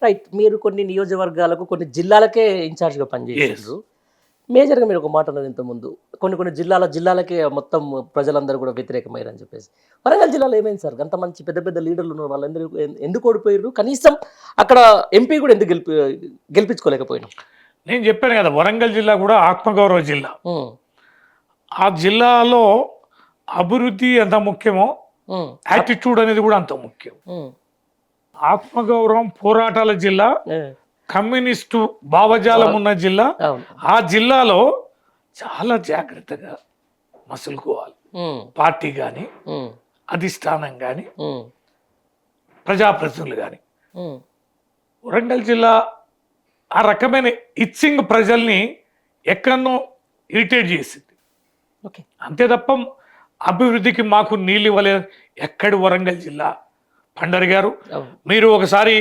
Right. మీరు కొన్ని నియోజకవర్గాలకు, కొన్ని జిల్లాలకే ఇన్‌చార్జ్‌గా యెస్. పనిచేసిండ్రు. మేజర్‌గా మీరు ఒక మాట అన్నారు ఇంతకుముందు. కొన్ని జిల్లాలకే మొత్తం ప్రజలందరూ కూడా వ్యతిరేకమయ్యారని చెప్పేసి. వరంగల్ జిల్లాలో ఏమైంది సార్? అంత మంచి పెద్ద పెద్ద లీడర్లు ఉన్నారు. వాళ్ళందరూ ఎందుకు ఓడిపోయిర్రు? కనీసం అక్కడ ఎంపీ కూడా ఎందుకు గెలిపించుకోలేకపోయినాం? నేను చెప్పాను కదా, వరంగల్ జిల్లా కూడా ఆత్మగౌరవ జిల్లా. హ్మ్. ఆ జిల్లాలో అభివృద్ధి ఎంత ముఖ్యమో హ్మ్. యాటిట్యూడ్ అనేది కూడా అంత ముఖ్యం. హ్మ్. ఆత్మగౌరవం పోరాటాల జిల్లా, ఆ! కమ్యూనిస్టు భావజాలం ఉన్న జిల్లా. అవును. ఆ జిల్లాలో చాలా జాగ్రత్తగా మసులుకోవాలి. హ్మ్. పార్టీ కానీ, హ్మ్. అధిష్టానం కానీ, హ్మ్. ప్రజాప్రతినిధులు కానీ. హ్మ్. వరంగల్ జిల్లా ఆ రకమైన ఇచ్చింగ్ ప్రజల్ని ఎక్కడనో ఇరిటేట్ చేసింది. ఓకే. అంతే తప్ప అభివృద్ధికి మాకు నీళ్ళు ఇవ్వలేదు. ఎక్కడి వరంగల్ జిల్లా పండరి గారు, అవును. మీరు ఒకసారి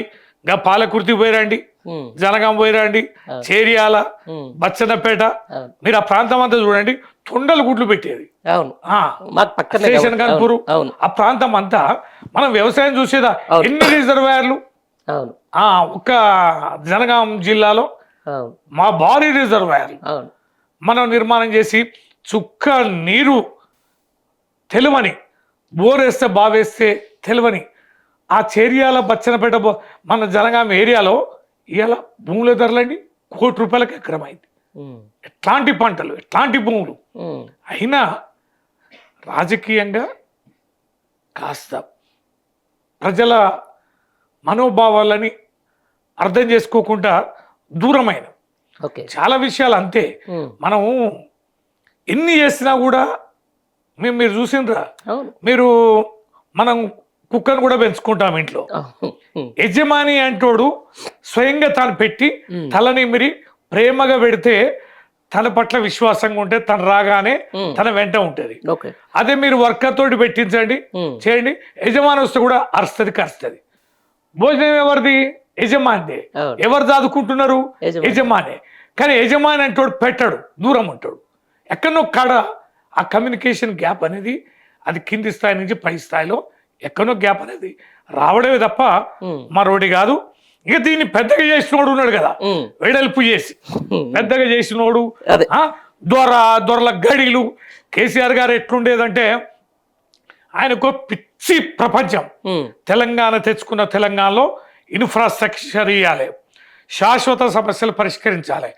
పాలకుర్తి పోయిరండి, హ్మ్. జనగాం పోయిరండి, అవును. చేరియాల, హ్మ్. బచ్చన్నపేట, అవును. మీరు ఆ ప్రాంతం అంతా చూడండి. తొండలు గుడ్లు పెట్టేది. అవును. ఆ, మాకు పక్కనే స్టేషన్ కాబట్టి. కన్పూరు, అవును. ఆ ప్రాంతం అంతా మనం వ్యవసాయం చూసేదా. అవును. ఎన్ని రిజర్వాయర్లు అవును. ఒక్క జనగాం జిల్లాలో అవును. మా భారీ రిజర్వాయర్లు అవును. మనం నిర్మాణం చేసి చుక్క నీరు తెలువని, బోరేస్తే బావేస్తే తెలువని ఆ చేరియాల బచ్చనపేట మన జనగాం ఏరియాలో ఇవాళ భూముల ధరలండి ₹1,00,00,000 ఎకరం అయింది. హ్మ్. ఎట్లాంటి పంటలు, ఎట్లాంటి భూములు. హ్మ్. అయినా రాజకీయంగా కాస్త ప్రజల మనోభావాలని అర్థం చేసుకోకుండా దూరమైన ఓకే. చాలా విషయాలు అంతే. హ్మ్. మనము ఎన్ని చేసినా కూడా మీరు చూసిండ్రా, అవును. మీరు మనం కుక్కను కూడా పెంచుకుంటాం ఇంట్లో. అవును. హ్మ్. యజమాని అంటోడు స్వయంగా తాను పెట్టి హ్మ్. తలనిమిరి ప్రేమగా పెడితే తన పట్ల విశ్వాసంగా ఉంటే తను రాగానే హ్మ్. తన వెంట ఉంటుంది. ఓకే. అదే మీరు వర్కర్ తోటి పెట్టించండి, హ్మ్. చేయండి, యజమాని వస్తే కూడా అరుస్తుంది, కరుస్తుంది. భోజనం ఎవరిది? యజమానిదే. అవును. ఎవరు దాదుకుంటున్నారు? యజమాని. యజమానే. కానీ యజమాని అంటోడు పెట్టడు, దూరం ఉంటాడు. ఎక్కడో కాడ ఆ కమ్యూనికేషన్ గ్యాప్ అనేది అది కింది స్థాయి నుంచి పై స్థాయిలో ఎక్కడో గ్యాప్ అనేది రావడమే తప్ప హ్మ్. మరోటి కాదు. ఇక దీన్ని పెద్దగా చేసినోడు ఉన్నాడు కదా, హ్మ్. వెడల్పు చేసి హ్మ్. పెద్దగా చేసినోడు, అదే. దొరల గడిలు. కేసీఆర్ గారు ఎట్లుండేదంటే ఆయనకు పిచ్చి ప్రపంచం. హ్మ్. తెలంగాణ తెచ్చుకున్న తెలంగాణలో ఇన్ఫ్రాస్ట్రక్చర్ ఇవ్వాలి, శాశ్వత సమస్యలు పరిష్కరించాలి,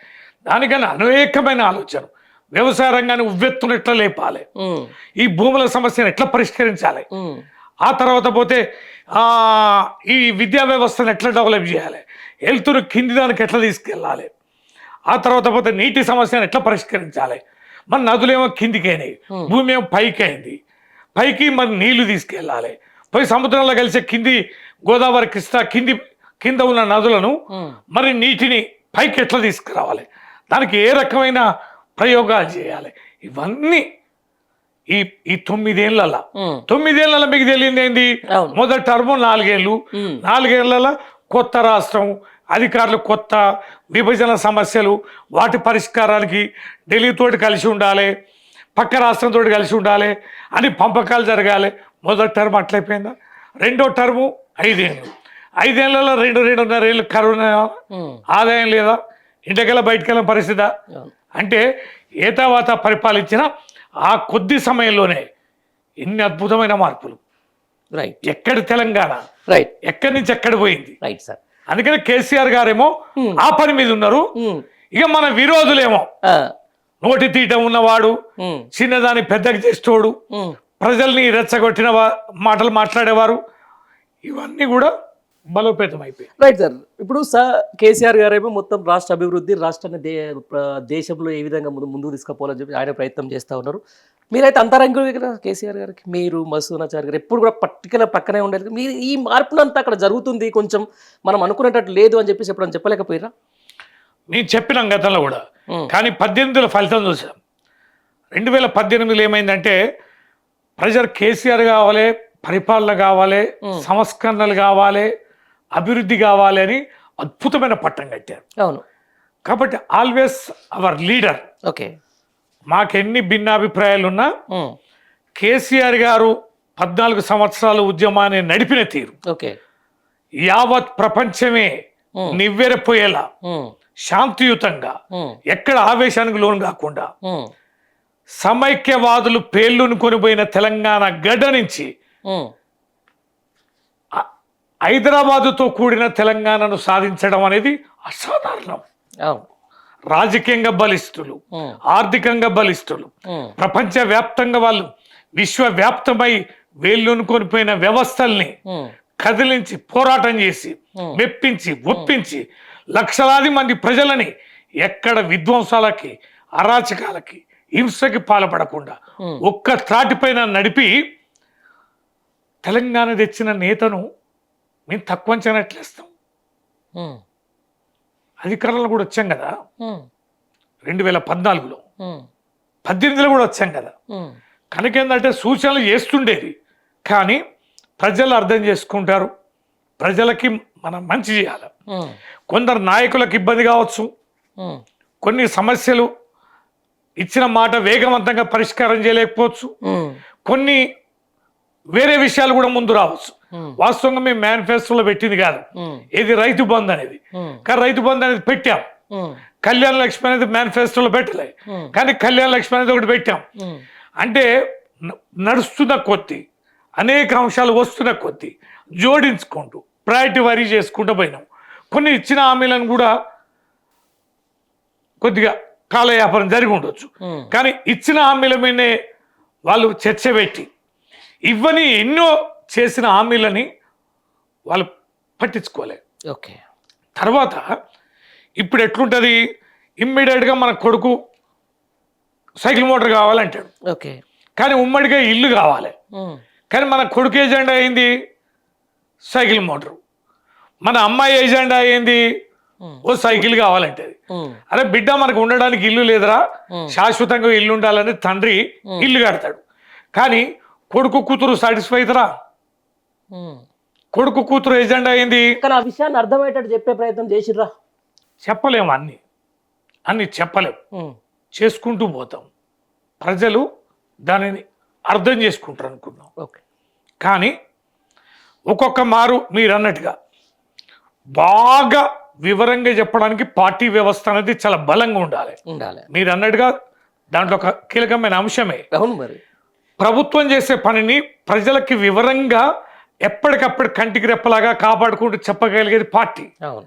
దానికన్నా అనేకమైన ఆలోచన. వ్యవసాయ రంగాన్ని ఉవ్వెత్తున ఎట్లా లేపాలి, హ్మ్. ఈ భూముల సమస్యను ఎట్లా పరిష్కరించాలి, హ్మ్. ఆ తర్వాత పోతే ఈ విద్యా వ్యవస్థను ఎట్లా డెవలప్ చేయాలి, హెల్త్ను కింది దానికి ఎట్లా తీసుకెళ్ళాలి, ఆ తర్వాత పోతే నీటి సమస్యను ఎట్లా పరిష్కరించాలి. మన నదులేమో కిందికి అయినాయి, భూమి ఏమో పైకి అయింది, పైకి మరి నీళ్లు తీసుకెళ్ళాలి, పోయి సముద్రంలో కలిసే కింది గోదావరి, కృష్ణ కింద ఉన్న నదులను హ్మ్. మరి నీటిని పైకి ఎట్లా తీసుకురావాలి, దానికి ఏ రకమైన ప్రయోగాలు చేయాలి. ఇవన్నీ ఈ ఈ 9 ఏళ్ళ హ్మ్. 9 ఏళ్ళ మీకు తెలియదు ఏంది? అవును. మొదటి టర్మ్ 4 ఏళ్ళు, హ్మ్. 4 ఏళ్ళ కొత్త రాష్ట్రం, అధికారులు కొత్త, విభజన సమస్యలు, వాటి పరిష్కారానికి ఢిల్లీతోటి కలిసి ఉండాలి, పక్క రాష్ట్రంతో కలిసి ఉండాలి అని పంపకాలు జరగాలి. మొదటి టర్మ్ అట్లయిపోయిందా? రెండో టర్ము 5 ఏళ్ళు, 5 ఏళ్ళలో 2.5 ఏళ్ళు కరోనా, హ్మ్. ఆదాయం లేదా, ఇంటికెళ్ళ బయటకెళ్ళిన పరిస్థితి. అవును. అంటే ఏతావాత పరిపాలించిన ఆ కొద్ది సమయంలోనే ఎన్ని అద్భుతమైన మార్పులు. రైట్. ఎక్కడి తెలంగాణ, రైట్. ఎక్కడి నుంచి ఎక్కడ పోయింది. Right sir. అందుకని కేసీఆర్ గారేమో హ్మ్. ఆ పని మీద ఉన్నారు. హ్మ్. ఇక మన విరోధులేమో ఆ! నోటి తీట ఉన్నవాడు, హ్మ్. చిన్నదాన్ని పెద్దగా చేస్తోడు, హ్మ్. ప్రజల్ని రెచ్చగొట్టిన మాటలు మాట్లాడేవారు, ఇవన్నీ కూడా బలోపేతం అయిపోయి. Right sir. ఇప్పుడు కేసీఆర్ గారేమో మొత్తం రాష్ట్ర అభివృద్ధి, రాష్ట్రాన్ని దేశంలో ఏ విధంగా ముందుకు తీసుకుపోవాలని చెప్పి ఆయన ప్రయత్నం చేస్తా ఉన్నారు. మీరైతే అంతరంగికులే కదా కేసీఆర్ గారికి. మీరు, మసూనాచారి గారు ఎప్పుడు కూడా పక్కనే ఉండేది. మీరు ఈ మార్పునంతా అక్కడ జరుగుతుంది, కొంచెం మనం అనుకునేటట్టు లేదు అని చెప్పేసి ఎప్పుడైనా చెప్పలేకపోయారా? నేను చెప్పినాం గతంలో కూడా. హ్మ్. కానీ 18లో ఫలితం చూసాం. 2018లో ఏమైందంటే ప్రజలు కేసీఆర్ కావాలి, పరిపాలన కావాలి, సంస్కరణలు కావాలి, అభివృద్ధి కావాలి అని అద్భుతమైన పట్టం కట్టారు. అవును. కాబట్టి ఆల్వేస్ అవర్ లీడర్. ఓకే. మాకెన్ని భిన్నాభిప్రాయాలున్నా హ్మ్. కేసీఆర్ గారు 14 సంవత్సరాలు ఉద్యమాన్ని నడిపిన తీరు ఓకే. యావత్ ప్రపంచమే నివ్వెరపోయేలా శాంతియుతంగా ఎక్కడ ఆవేశానికి లోను కాకుండా సమైక్యవాదులు పేర్లును కొనిపోయిన తెలంగాణ గడ్డ నుంచి హైదరాబాదుతో కూడిన తెలంగాణను సాధించడం అనేది అసాధారణం. రాజకీయంగా బలిష్ఠులు, ఆర్థికంగా బలిష్ఠులు, ప్రపంచ వ్యాప్తంగా వాళ్ళు విశ్వవ్యాప్తమై వేళ్ళును కొనిపోయిన వ్యవస్థల్ని కదిలించి పోరాటం చేసి మెప్పించి ఒప్పించి లక్షలాది మంది ప్రజలని ఎక్కడ విధ్వంసాలకి అరాచకాలకి హింసకి పాల్పడకుండా ఒక్క త్రాటిపైన నడిపి తెలంగాణ తెచ్చిన నేతను మేము తక్కువ అంచనా ఎట్లేస్తాం. అధికారంలో కూడా వచ్చాం కదా 2014లో, 18లో కూడా వచ్చాం కదా. కనుక ఏంటంటే సూచనలు చేస్తుండేది, కానీ ప్రజలు అర్థం చేసుకుంటారు, ప్రజలకి మనం మంచి చేయాలి. కొందరు నాయకులకు ఇబ్బంది కావచ్చు, కొన్ని సమస్యలు ఇచ్చిన మాట వేగవంతంగా పరిష్కారం చేయలేకపోవచ్చు, కొన్ని వేరే విషయాలు కూడా ముందు రావచ్చు. వాస్తవంగా మేము మేనిఫెస్టోలో పెట్టింది కాదు ఇది రైతు బంధు అనేది, కానీ రైతు బంధు అనేది పెట్టాం. కళ్యాణ లక్ష్మి అనేది మేనిఫెస్టోలో పెట్టలే, కానీ కళ్యాణ లక్ష్మి అనేది ఒకటి పెట్టాం. అంటే నడుస్తున్న కొద్దీ అనేక అంశాలు వస్తున్న కొద్దీ జోడించుకుంటూ ప్రయారిటీ వరీ చేసుకుంటూ పోయినాం. కొన్ని ఇచ్చిన హామీలను కూడా కొద్దిగా కాలయాపనం జరిగి ఉండొచ్చు, కానీ ఇచ్చిన హామీల మీదనే వాళ్ళు చర్చ పెట్టి ఇవన్నీ ఎన్నో చేసిన హామీలని వాళ్ళు పట్టించుకోలేదు. ఓకే, తర్వాత ఇప్పుడు ఎట్లుంటుంది, ఇమ్మీడియట్గా మన కొడుకు సైకిల్ మోటార్ కావాలంటాడు, ఓకే, కానీ ఉమ్మడిగా ఇల్లు కావాలి. కానీ మన కొడుకు ఏజెండా అయింది సైకిల్ మోటారు, మన అమ్మాయి ఏజెండా అయింది ఓ సైకిల్ కావాలంటది. అరే బిడ్డ మనకు ఉండడానికి ఇల్లు లేదురా, శాశ్వతంగా ఇల్లు ఉండాలని తండ్రి ఇల్లు కడతాడు, కానీ కొడుకు కూతురు సాటిస్ఫై అవుతారా? కొడుకు కూతురు ఏజెండా అయింది. కానీ ఆ విషయాన్ని అర్థమయ్యేటట్టు చెప్పే ప్రయత్నం చేసిర్రా? చెప్పలేము, అన్ని చెప్పలేము, చేసుకుంటూ పోతాం. ప్రజలు దానిని అర్థం చేసుకుంటారు అనుకున్నాం. ఓకే, కానీ ఒక్కొక్క మారు మీరు అన్నట్టుగా బాగా వివరంగా చెప్పడానికి పార్టీ వ్యవస్థ అనేది చాలా బలంగా ఉండాలి. మీరు అన్నట్టుగా దాంట్లో ఒక కీలకమైన అంశమే. అవును, మరి ప్రభుత్వం చేసే పనిని ప్రజలకి వివరంగా ఎప్పటికప్పుడు కంటికి రెప్పలాగా కాపాడుకుంటూ చెప్పగలిగేది పార్టీ. అవును,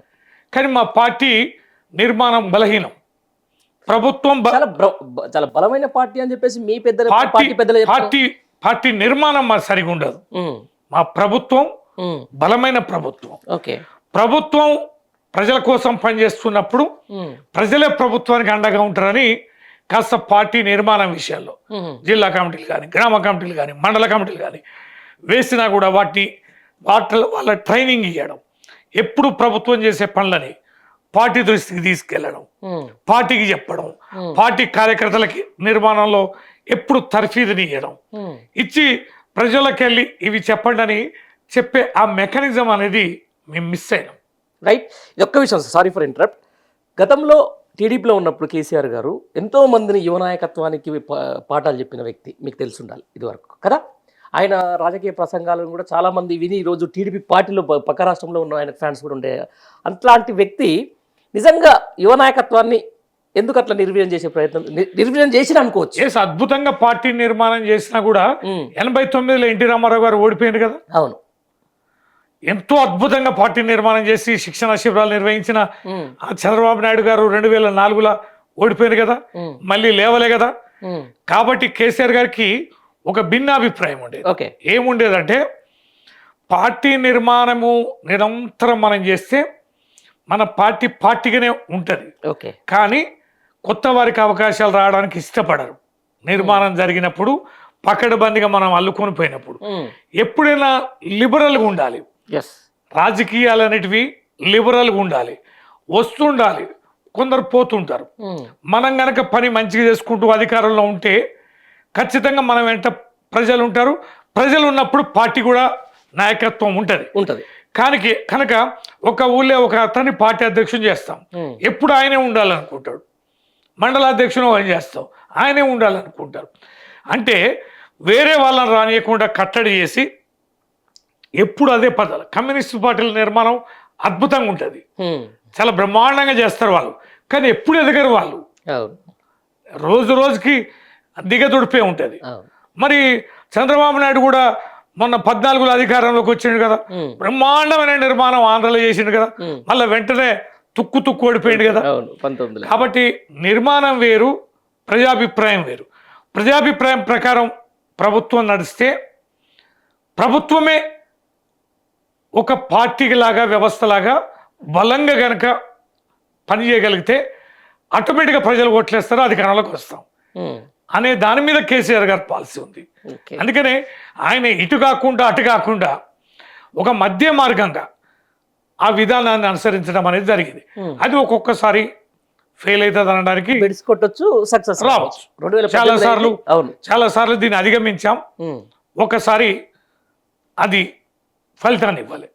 కానీ మా పార్టీ నిర్మాణం బలహీనం. ప్రభుత్వం చాలా బలమైన పార్టీ అని చెప్పేసి మీ పెద్దలు పార్టీ నిర్మాణం మా సరిగా ఉండదు. మా ప్రభుత్వం బలమైన ప్రభుత్వం. ఓకే, ప్రభుత్వం ప్రజల కోసం పనిచేస్తున్నప్పుడు ప్రజలే ప్రభుత్వానికి అండగా ఉంటారని కాస్త పార్టీ నిర్మాణం విషయాల్లో జిల్లా కమిటీలు కానీ, గ్రామ కమిటీలు కానీ, మండల కమిటీలు కానీ వేసినా కూడా వాళ్ళ ట్రైనింగ్ ఇవ్వడం, ఎప్పుడు ప్రభుత్వం చేసే పనులని పార్టీ దృష్టికి తీసుకెళ్లడం, పార్టీకి చెప్పడం, పార్టీ కార్యకర్తలకి నిర్మాణంలో ఎప్పుడు తర్ఫీదుని ఇవ్వడం, ఇచ్చి ప్రజలకు వెళ్ళి ఇవి చెప్పండి అని చెప్పే ఆ మెకానిజం అనేది మేము మిస్ అయినాం. రైట్, ఇది ఒక్క విషయం, సారీ ఫర్ ఇంటరప్ట్. గతంలో టీడీపీలో ఉన్నప్పుడు కేసీఆర్ గారు ఎంతో మందిని యువ నాయకత్వానికి పాఠాలు చెప్పిన వ్యక్తి, మీకు తెలిసి ఉండాలి ఇదివరకు కదా. ఆయన రాజకీయ ప్రసంగాలను కూడా చాలామంది విని ఈరోజు టీడీపీ పార్టీలో పక్క రాష్ట్రంలో ఉన్న ఆయన ఫ్యాన్స్ కూడా ఉండే. అట్లాంటి వ్యక్తి నిజంగా యువ నాయకత్వాన్ని ఎందుకు అట్లా నిర్వీర్యం చేసే ప్రయత్నం, నిర్వీర్యం చేసిన అనుకోవచ్చు. అద్భుతంగా పార్టీ నిర్మాణం చేసినా కూడా 89లో ఎన్టీ రామారావు గారు ఓడిపోయింది కదా. అవును, ఎంతో అద్భుతంగా పార్టీ నిర్మాణం చేసి శిక్షణ శిబిరాలు నిర్వహించిన చంద్రబాబు నాయుడు గారు 2004లో ఓడిపోయింది కదా, మళ్ళీ లేవలే కదా. కాబట్టి కేసీఆర్ గారికి ఒక భిన్నాభిప్రాయం ఉండేది. ఓకే, ఏముండేదంటే పార్టీ నిర్మాణము నిరంతరం మనం చేస్తే మన పార్టీగానే ఉంటుంది. ఓకే, కానీ కొత్త వారికి అవకాశాలు రావడానికి ఇష్టపడరు. నిర్మాణం జరిగినప్పుడు పకడ్బందీగా మనం అల్లుకొని పోయినప్పుడు ఎప్పుడైనా లిబరల్గా ఉండాలి. రాజకీయాలు అనేటివి లిబరల్గా ఉండాలి, వస్తుండాలి, కొందరు పోతుంటారు. మనం గనక పని మంచిగా చేసుకుంటూ అధికారంలో ఉంటే ఖచ్చితంగా మనం వెంట ప్రజలు ఉంటారు. ప్రజలు ఉన్నప్పుడు పార్టీ కూడా నాయకత్వం ఉంటుంది. కనుక ఒక ఊళ్ళో ఒక అతన్ని పార్టీ అధ్యక్షుని చేస్తాం, ఎప్పుడు ఆయనే ఉండాలనుకుంటాడు. మండలాధ్యక్షుని ఆయన చేస్తాం, ఆయనే ఉండాలనుకుంటారు. అంటే వేరే వాళ్ళని రానియకుండా కట్టడి చేసి ఎప్పుడు అదే పదాలు. కమ్యూనిస్టు పార్టీల నిర్మాణం అద్భుతంగా ఉంటుంది, ఉమ్. చాలా బ్రహ్మాండంగా చేస్తారు వాళ్ళు. కానీ ఎప్పుడు ఎదగరు వాళ్ళు, అవును రోజు రోజుకి దిగదుడిపే ఉంటుంది. అవును. మరి చంద్రబాబు నాయుడు కూడా మొన్న 14లో అధికారంలోకి వచ్చిండు కదా, ఉమ్. బ్రహ్మాండమైన నిర్మాణం ఆంధ్రలో చేసిండు కదా, ఉమ్. మళ్ళీ వెంటనే తుక్కు ఓడిపోయింది కదా. అవును 19లో. కాబట్టి నిర్మాణం వేరు, ప్రజాభిప్రాయం వేరు. ప్రజాభిప్రాయం ప్రకారం ప్రభుత్వం నడిస్తే, ప్రభుత్వమే ఒక పార్టీకి లాగా వ్యవస్థలాగా బలంగా గనక పనిచేయగలిగితే ఆటోమేటిక్గా ప్రజలు ఓట్లేస్తారు, అధికారంలోకి వస్తాం ఉమ్. అనే దాని మీద కేసీఆర్ గారి పాలసీ ఉంది. ఓకే. అందుకనే ఆయన ఇటు కాకుండా అటు కాకుండా ఒక మధ్య మార్గంగా ఆ విధానాన్ని అనుసరించడం అనేది జరిగింది. అది ఒక్కొక్కసారి ఫెయిల్ అవుతుంది అనడానికి బెడ్స్ కొట్టొచ్చు, సక్సెస్ రావచ్చు. 2018 చాలా సార్లు అవును. చాలా సార్లు దీన్ని అధిగమించాం, ఉమ్. ఒకసారి అది ఫలితాన్ని ఇవ్వాలి.